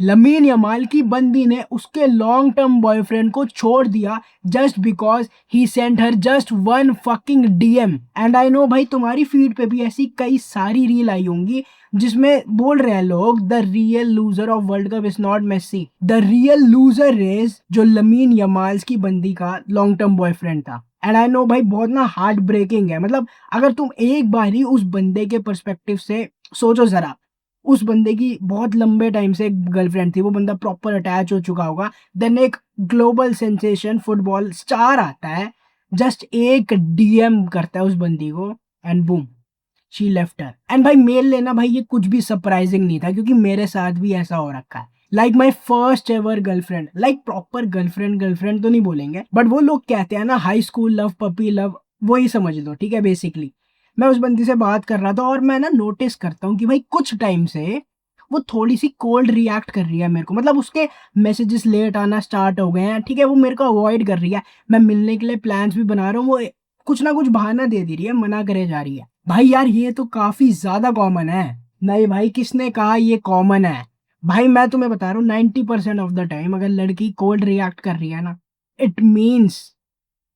Lamin Yamal की बंदी ने उसके लॉन्ग टर्म बॉयफ्रेंड को छोड़ दिया just because he sent her just one fucking DM. And I know भाई तुम्हारी फीड पे भी ऐसी कई सारी रील आई होंगी जिसमें बोल रहे हैं लोग the real loser of World Cup is not Messi, the real loser is जो लमीन यमाल्स की बंदी का लॉन्ग टर्म बॉयफ्रेंड था। एंड आई नो भाई बहुत ना हार्ट ब्रेकिंग है, मतलब अगर तुम एक बार ही उस बंदे के पर्सपेक्टिव से सोचो जरा, उस बंदे की बहुत लंबे टाइम से एक गर्लफ्रेंड थी, वो बंदा प्रॉपर अटैच हो चुका होगा, देन एक ग्लोबल सेंसेशन फुटबॉल स्टार आता है, जस्ट एक डीएम करता है उस बंदी को and boom she left her. And भाई मेल लेना भाई ये कुछ भी सरप्राइजिंग नहीं था क्योंकि मेरे साथ भी ऐसा हो रखा है। Like my first ever girlfriend, like proper girlfriend girlfriend तो नहीं बोलेंगे बट वो लोग कहते हैं ना high school love, puppy love, वही समझ लो ठीक है। बेसिकली मैं उस बंदी से बात कर रहा था और मैं ना नोटिस करता हूँ कि भाई कुछ टाइम से वो थोड़ी सी कोल्ड रिएक्ट कर रही है मेरे को, मतलब उसके मैसेजेस लेट आना स्टार्ट हो गए हैं, ठीक है, वो मेरे को अवॉइड कर रही है। मैं मिलने के लिए प्लान्स भी बना रहा हूँ, वो कुछ ना कुछ बहाना दे रही है, मना करे जा रही है। भाई यार ये तो काफी ज्यादा कॉमन है। नहीं भाई किसने कहा ये कॉमन है? भाई मैं तुम्हें बता रहा हूँ 90% ऑफ द टाइम अगर लड़की कोल्ड रिएक्ट कर रही है ना, इट मीन्स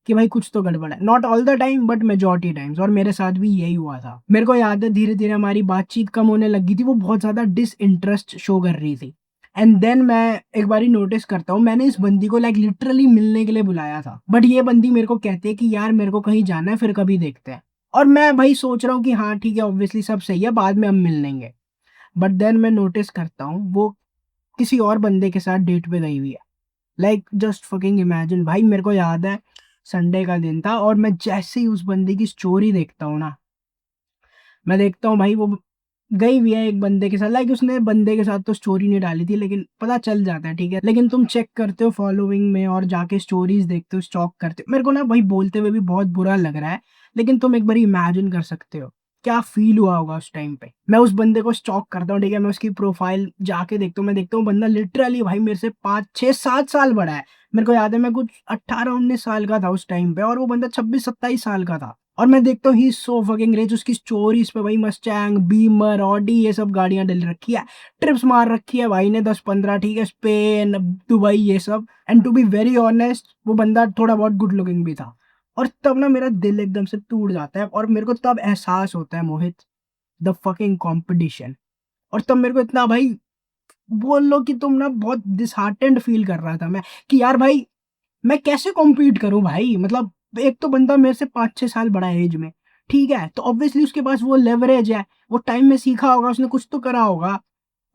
कि भाई कुछ तो गड़बड़ है। Not all the time but majority times, और मेरे साथ भी यही हुआ था। मेरे को याद है धीरे धीरे हमारी बातचीत कम होने लगी थी, वो बहुत ज्यादा डिसइंटरेस्ट शो कर रही थी। एंड देन मैं एक बारी नोटिस करता हूँ, मैंने इस बंदी को लाइक लिटरली मिलने के लिए बुलाया था, बट ये बंदी मेरे को कहती है कि यार मेरे को कहीं जाना है, फिर कभी देखते हैं। और मैं भाई सोच रहा हूँ कि हाँ ठीक है, ऑब्वियसली सब सही है, बाद में हम मिल लेंगे। बट देन मैं नोटिस करता हूँ वो किसी और बंदे के साथ डेट पे गई हुई है। लाइक जस्ट फकिंग इमेजिन भाई, मेरे को याद है संडे का दिन था और मैं जैसे ही उस बंदे की स्टोरी देखता हूँ ना, मैं देखता हूँ भाई वो गई हुई है एक बंदे के साथ। लाइक उसने बंदे के साथ तो स्टोरी नहीं डाली थी लेकिन पता चल जाता है, ठीक है, लेकिन तुम चेक करते हो फॉलोइंग में और जाके स्टोरीज देखते हो, स्टॉक करते हो। मेरे को ना भाई बोलते हुए भी बहुत बुरा लग रहा है, लेकिन तुम एक बार इमेजिन कर सकते हो क्या फील हुआ होगा उस टाइम पे। मैं उस बंदे को स्टॉक करता हूँ, ठीक है, मैं उसकी प्रोफाइल जाके देखता हूँ, मैं देखता हूँ बंदा लिटरली भाई मेरे से 5 6 7 साल बड़ा है। मेरे को याद है मैं कुछ 18 19 साल का था उस टाइम पे और वो बंदा 26 27 साल का था। और मैं देखता हूँ ही सो फकिंग रिच, उसकी स्टोरीज पे भाई मस्टैंग, बीमर, ऑडी ये सब गाड़ियां डल रखी है, ट्रिप्स मार रखी है भाई ने 10 15, ठीक है, स्पेन, दुबई ये सब। And to be very honest वो बंदा थोड़ा बहुत गुड लुकिंग भी था। और तब ना मेरा दिल एकदम से टूट जाता है और मेरे को तब एहसास होता है मोहित, द फकिंग कंपटीशन। और तब मेरे को इतना भाई बोल लो कि तुम ना बहुत डिसहार्टेंड फील कर रहा था मैं कि यार भाई मैं कैसे कॉम्पीट करूं भाई, मतलब एक तो बंदा मेरे से 5 6 साल बड़ा है एज में, ठीक है, तो ऑब्वियसली उसके पास वो लेवरेज है, वो टाइम में सीखा होगा, उसने कुछ तो करा होगा।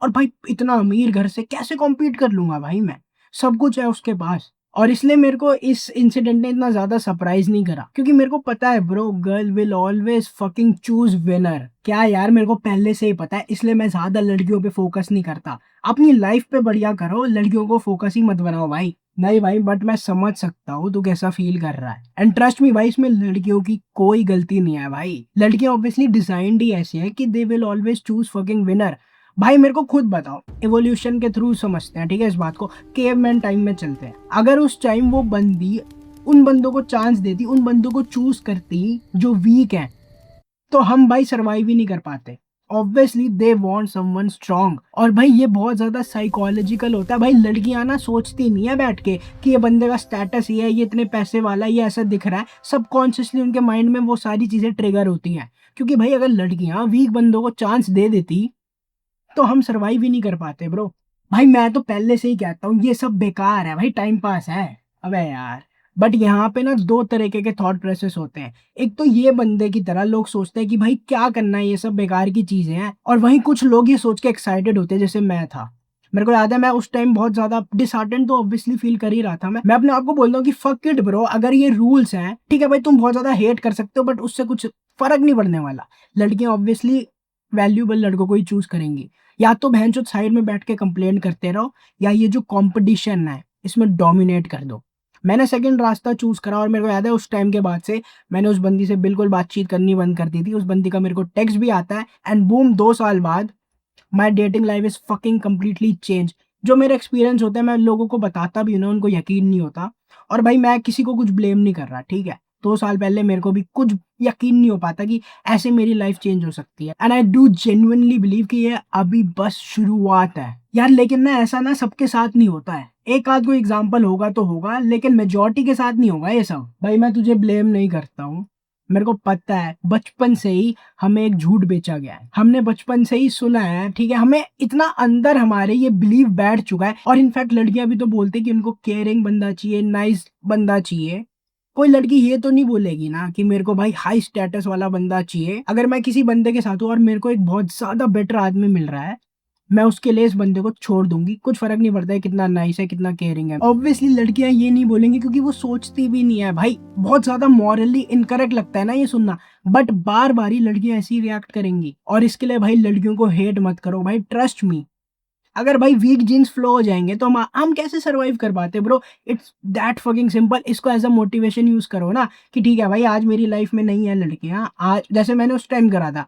और भाई इतना अमीर घर से कैसे कॉम्पीट कर लूंगा भाई मैं, सब कुछ है उसके पास। और इसलिए मेरे को इस इंसिडेंट ने इतना ज्यादा सरप्राइज नहीं करा क्योंकि मेरे को पता है bro, girl will always fucking choose winner. क्या यार मेरे को पहले से ही पता है, इसलिए मैं ज्यादा लड़कियों पे फोकस नहीं करता। अपनी लाइफ पे बढ़िया करो, लड़कियों को फोकस ही मत बनाओ भाई। नहीं भाई बट मैं समझ सकता हूँ तू कैसा फील कर रहा है, एंड ट्रस्ट मी भाई इसमें लड़कियों की कोई गलती नहीं है भाई। लड़कियां ऑब्वियसली डिजाइंड ही ऐसी है कि they will always choose fucking winner. भाई मेरे को खुद बताओ, एवोल्यूशन के थ्रू समझते हैं, ठीक है, इस बात को, केवमैन टाइम में चलते हैं। अगर उस टाइम वो बंदी उन बंदों को चांस देती, उन बंदों को चूज करती जो वीक हैं, तो हम भाई सरवाइव ही नहीं कर पाते। Obviously they want someone strong. और भाई ये बहुत ज्यादा साइकोलॉजिकल होता है भाई, लड़कियां ना सोचती नहीं है बैठ के कि ये बंदे का स्टेटस ये है, ये इतने पैसे वाला है, ये ऐसा दिख रहा है, सबकॉन्शियसली उनके माइंड में वो सारी चीजें ट्रिगर होती हैं। क्योंकि भाई अगर लड़कियां वीक बंदों को चांस दे देती तो हम सरवाइव ही नहीं कर पाते ब्रो। भाई मैं तो पहले से ही कहता हूँ ये सब बेकार है भाई, टाइम पास है। अबे यार, बट यहाँ पे ना दो तरीके के थॉट प्रोसेस होते हैं। एक तो ये बंदे की तरह लोग सोचते हैं कि भाई क्या करना है, ये सब बेकार की चीजें हैं, और वहीं कुछ लोग ये सोच के एक्साइटेड होते हैं जैसे मैं था। मेरे को याद है मैं उस टाइम बहुत ज्यादा डिसहार्टेंड तो ऑब्वियसली फील कर ही रहा था। मैं अपने आप को बोलता हूँ कि फक इट ब्रो, अगर ये रूल्स हैं ठीक है भाई, तुम बहुत ज्यादा हेट कर सकते हो बट उससे कुछ फर्क नहीं पड़ने वाला। लड़कियां ऑब्वियसली वैल्यूबल लड़कों को ही चूज करेंगी। या तो बहनचोद साइड में बैठ के कंप्लेन करते रहो, या ये जो कंपटीशन है इसमें डोमिनेट कर दो। मैंने सेकंड रास्ता चूज करा और मेरे को याद है उस टाइम के बाद से मैंने उस बंदी से बिल्कुल बातचीत करनी बंद कर दी थी। उस बंदी का मेरे को टेक्स्ट भी आता है एंड बूम 2 साल बाद my dating life is fucking completely change. जो मेरे एक्सपीरियंस होता है मैं लोगों को बताता भी हूं ना, उनको यकीन नहीं होता। और भाई मैं किसी को कुछ ब्लेम नहीं कर रहा, ठीक है, 2 साल पहले मेरे को भी कुछ यकीन नहीं हो पाता कि ऐसे मेरी लाइफ चेंज हो सकती है। And I do genuinely believe कि ये अभी बस शुरुआत है यार। लेकिन ना ऐसा ना सबके साथ नहीं होता है। एक आध कोई एग्जाम्पल होगा तो होगा, लेकिन मेजोरिटी के साथ नहीं होगा ये सब। भाई मैं तुझे ब्लेम नहीं करता हूँ, मेरे को पता है बचपन से ही हमें एक झूठ बेचा गया है। हमने बचपन से ही सुना है, ठीक है, हमें इतना अंदर हमारे ये बिलीव बैठ चुका है। और इनफैक्ट लड़कियां भी तो बोलती है कि उनको केयरिंग बंदा चाहिए, नाइस बंदा चाहिए। कोई लड़की ये तो नहीं बोलेगी ना कि मेरे को भाई हाई स्टेटस वाला बंदा चाहिए। अगर मैं किसी बंदे के साथ हूँ और मेरे को एक बहुत ज्यादा बेटर आदमी मिल रहा है, मैं उसके लिए इस बंदे को छोड़ दूंगी। कुछ फर्क नहीं पड़ता है कितना नाइस है, कितना केयरिंग है। ऑब्वियसली लड़कियां ये नहीं बोलेंगी क्योंकि वो सोचती भी नहीं है भाई। बहुत ज्यादा मॉरली इनकरेक्ट लगता है ना ये सुनना, बट बार बार ही लड़कियां ऐसी रिएक्ट करेंगी। और इसके लिए भाई लड़कियों को हेट मत करो भाई, ट्रस्ट मी। अगर भाई वीक जीन्स फ्लो हो जाएंगे तो हम कैसे सरवाइव कर पाते bro? It's that fucking simple. इसको एज अ मोटिवेशन यूज करो ना कि ठीक है भाई आज मेरी लाइफ में नहीं है लड़कियां। आज जैसे मैंने उस टाइम करा था,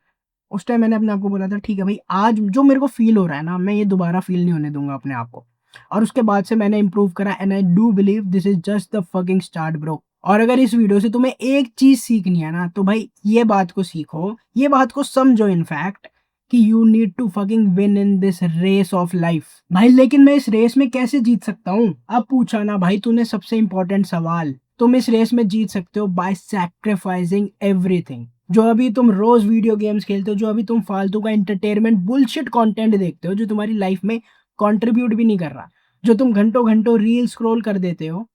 उस टाइम मैंने अपने आप को बोला था ठीक है भाई आज जो मेरे को फील हो रहा है ना, मैं ये दोबारा फील नहीं होने दूंगा अपने आप को। और उसके बाद से मैंने इंप्रूव करा and I do believe this is just the fucking start bro. और अगर इस वीडियो से तुम्हें एक चीज सीखनी है ना तो भाई ये बात को सीखो, ये बात को समझो इनफैक्ट कि you need to fucking win in this race of life. भाई लेकिन मैं इस रेस में कैसे जीत सकता हूँ? अब पूछा ना भाई तूने सबसे इंपॉर्टेंट सवाल। तुम इस रेस में जीत सकते हो बाय सैक्रिफाइसिंग एवरीथिंग। जो अभी तुम रोज वीडियो गेम्स खेलते हो, जो अभी तुम फालतू का एंटरटेनमेंट बुलशिट कंटेंट देखते हो जो तुम्हारी लाइफ में कंट्रीब्यूट भी नहीं कर रहा, जो तुम घंटों घंटों रील स्क्रॉल कर देते हो,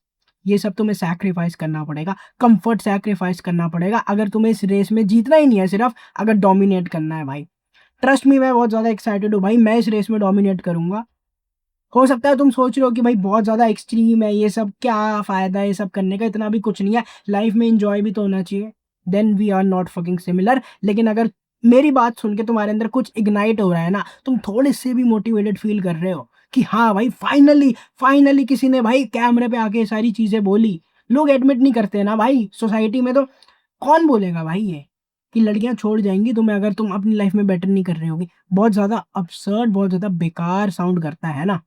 ये सब तुम्हें सैक्रिफाइस करना पड़ेगा। कंफर्ट सैक्रिफाइस करना पड़ेगा अगर तुम्हें इस रेस में जीतना ही नहीं है, सिर्फ अगर डोमिनेट करना है भाई। ट्रस्ट मी मैं बहुत ज्यादा एक्साइटेड हूँ भाई, मैं इस रेस में डोमिनेट करूंगा। हो सकता है तुम सोच रहे हो कि भाई बहुत ज्यादा एक्सट्रीम है ये सब, क्या फायदा है ये सब करने का? इतना भी कुछ नहीं है, लाइफ में इंजॉय भी तो होना चाहिए। Then we are not fucking similar. लेकिन अगर मेरी बात सुन के तुम्हारे अंदर कुछ इग्नाइट हो रहा है ना, तुम थोड़े से भी मोटिवेटेड फील कर रहे हो कि हाँ भाई फाइनली फाइनली किसी ने भाई कैमरे पे आके ये सारी चीजें बोली। लोग एडमिट नहीं करते ना भाई सोसाइटी में, तो कौन बोलेगा भाई ये कि लड़कियां छोड़ जाएंगी तुम्हें अगर तुम अपनी लाइफ में बेटर नहीं कर रहे होगी? बहुत ज्यादा absurd, बहुत ज्यादा बेकार साउंड करता है ना,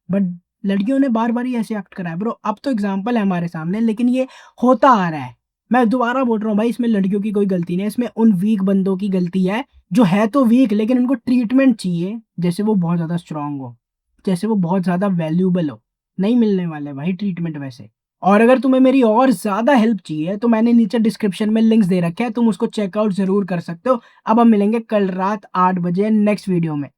बट लड़कियों ने बार बार ही ऐसे एक्ट करा है ब्रो। अब तो एग्जाम्पल है हमारे सामने, लेकिन ये होता आ रहा है। मैं दोबारा बोल रहा हूँ भाई, इसमें लड़कियों की कोई गलती नहीं है, इसमें उन वीक बंदों की गलती है जो है तो वीक लेकिन उनको ट्रीटमेंट चाहिए जैसे वो बहुत ज्यादा स्ट्रांग हो, जैसे वो बहुत ज्यादा वैल्यूबल हो। नहीं मिलने वाले भाई ट्रीटमेंट वैसे। और अगर तुम्हें मेरी और ज्यादा हेल्प चाहिए तो मैंने नीचे डिस्क्रिप्शन में लिंक्स दे रखे हैं, तुम उसको चेकआउट जरूर कर सकते हो। अब हम मिलेंगे कल रात 8 बजे नेक्स्ट वीडियो में।